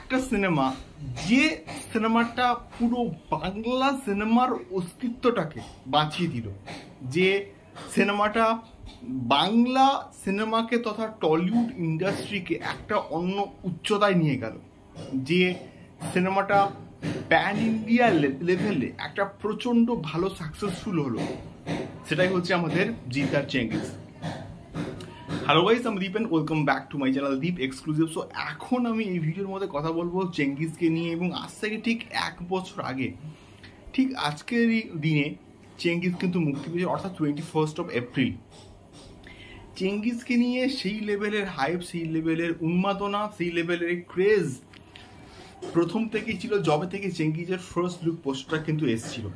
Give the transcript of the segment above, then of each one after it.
একটা সিনেমা, যে সিনেমাটা পুরো বাংলা সিনেমার অস্তিত্বটাকে বাঁচিয়ে দিল, যে সিনেমাটা বাংলা সিনেমাকে তথা টলিউড ইন্ডাস্ট্রিকে একটা অন্য উচ্চতায় নিয়ে গেল, যে সিনেমাটা প্যান ইন্ডিয়া লেভেলে একটা প্রচণ্ড ভালো সাকসেসফুল হলো, সেটাই হচ্ছে আমাদের জিৎ আর চেঙ্গিজ। হ্যালো গাইস, আমি Deep and welcome back to my channel Deep exclusive. So এখন আমি এই ভিডিওর মধ্যে কথা বলবো চেঙ্গিজকে নিয়ে, এবং আজ থেকে ঠিক 1 বছর আগে, ঠিক আজকের দিনে চেঙ্গিজ কিন্তু মুক্তি পেয়েছে, অর্থাৎ 21 এপ্রিল। চেঙ্গিজকে নিয়ে সেই লেভেলের হাইপ, সেই লেভেলের উন্মাদনা, সেই লেভেলের ক্রেজ প্রথম থেকেই ছিল, যবে থেকে চেঙ্গিজের ফার্স্ট লুক পোস্টারটা কিন্তু এসেছিল,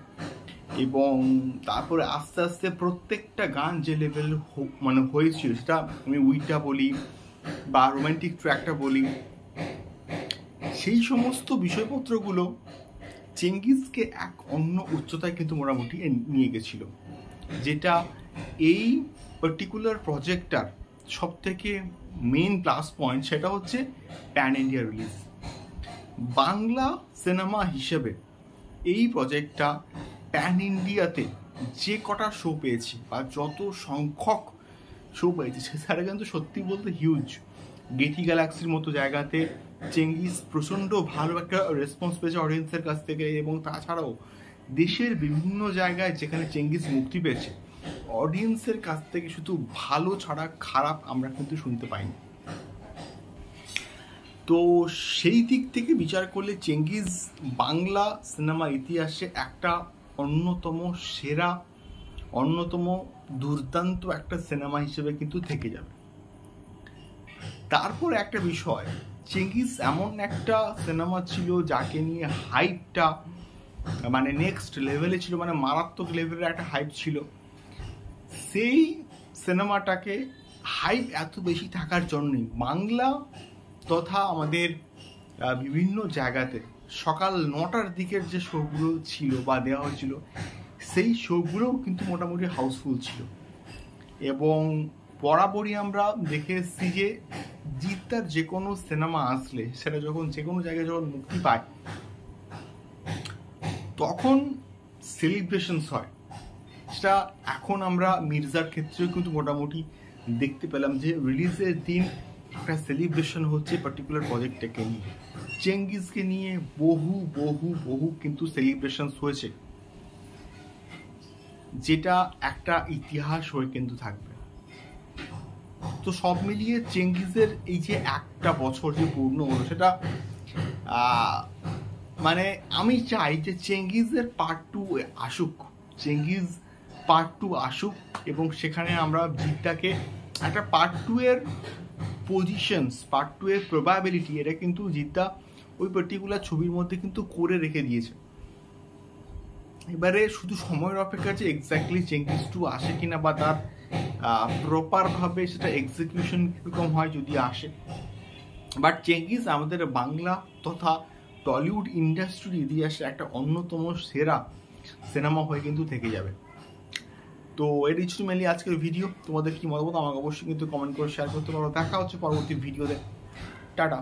এবং তারপরে আস্তে আস্তে প্রত্যেকটা গান যে লেভেল মানে হয়েছিল, সেটা আমি উইটা বলি বা রোমান্টিক ট্র্যাকটা বলি, সেই সমস্ত বিষয়পত্রগুলো চেঙ্গিজকে এক অন্য উচ্চতায় কিন্তু মোটামুটি নিয়ে গেছিল, যেটা এই পার্টিকুলার প্রজেক্টটার সব থেকে মেন প্লাস পয়েন্ট, সেটা হচ্ছে pan India release. Bangla cinema হিসেবে এই প্রজেক্টটা প্যান ইন্ডিয়াতে যে কটা শো পেয়েছে বা যত সংখ্যক শো পেয়েছে, সেটা কিন্তু সত্যি বলতে হিউজ। গেটি গ্যালাক্সির মতো জায়গাতে চেঙ্গিজ প্রচণ্ড ভালো একটা রেসপন্স পেয়েছে অডিয়েন্সের কাছ থেকে, এবং তাছাড়াও দেশের বিভিন্ন জায়গায় যেখানে চেঙ্গিজ মুক্তি পেয়েছে, অডিয়েন্সের কাছ থেকে শুধু ভালো ছাড়া খারাপ আমরা কিন্তু শুনতে পাইনি। তো সেই দিক থেকে বিচার করলে চেঙ্গিজ বাংলা সিনেমা ইতিহাসে একটা অন্যতম সেরা, অন্যতম দুর্দান্ত একটা সিনেমা হিসেবে কিন্তু থেকে যাবে। তারপর একটা বিষয়, চেঙ্গিজ এমন একটা সিনেমা ছিল যাকে নিয়ে হাইপটা মানে নেক্সট লেভেলে ছিল, মানে মারাত্মক লেভেলের একটা হাইপ ছিল। সেই সিনেমাটাকে হাইপ এত বেশি থাকার জন্যই বাংলা তথা আমাদের বিভিন্ন জায়গাতে সকাল 9টার দিকের যে শোগুলো ছিল বা দেওয়া হয়েছিল, সেই শোগুলোও কিন্তু মোটামুটি হাউসফুল ছিল, এবং বরাবরই আমরা দেখে এসেছি যে জিৎদার যে কোনো সিনেমা আসলে, সেটা যখন যে কোনো জায়গায় যখন মুক্তি পায়, তখন সেলিব্রেশনস হয়। সেটা এখন আমরা মির্জার ক্ষেত্রেও কিন্তু মোটামুটি দেখতে পেলাম যে রিলিজের দিন একটা সেলিব্রেশন হচ্ছে পার্টিকুলার প্রজেক্টটাকে নিয়ে। চেঙ্গিজকে নিয়ে বহু বহু বহু কিন্তু সেলিব্রেশনস হয়েছে, যেটা একটা ইতিহাস হয়ে কিন্তু থাকবে। তো সব মিলিয়ে চেঙ্গিজের এই যে একটা বছর যে পূর্ণ হলো, সেটা মানে আমি চাই যে চেঙ্গিজের পার্ট 2 আসুক, চেঙ্গিজ পার্ট 2 আসুক, এবং সেখানে আমরা জিৎটাকে একটা পার্ট 2 এর পজিশনস, পার্ট 2 এর প্রবাবিলিটি, এটা কিন্তু জিৎদা ওই পার্টিকুলার ছবির মধ্যে কিন্তু করে রেখে দিয়েছে। এবারে শুধু সময়ের অপেক্ষা যে এক্স্যাক্টলি চেঙ্গিজ 2 আসে কিনা, বা তার প্রপারভাবে সেটা এক্সিকিউশন কীরকম হয় যদি আসে। বাট চেঙ্গিজ আমাদের বাংলা তথা টলিউড ইন্ডাস্ট্রির ইতিহাসে একটা অন্যতম সেরা সিনেমা হয়ে কিন্তু থেকে যাবে। তো এটাই ছিল মেনলি আজকের ভিডিও। তোমাদের কি মতামত আমাকে অবশ্যই কিন্তু কমেন্ট করে শেয়ার করতে পারো। দেখা হচ্ছে পরবর্তী ভিডিওতে। টাটা।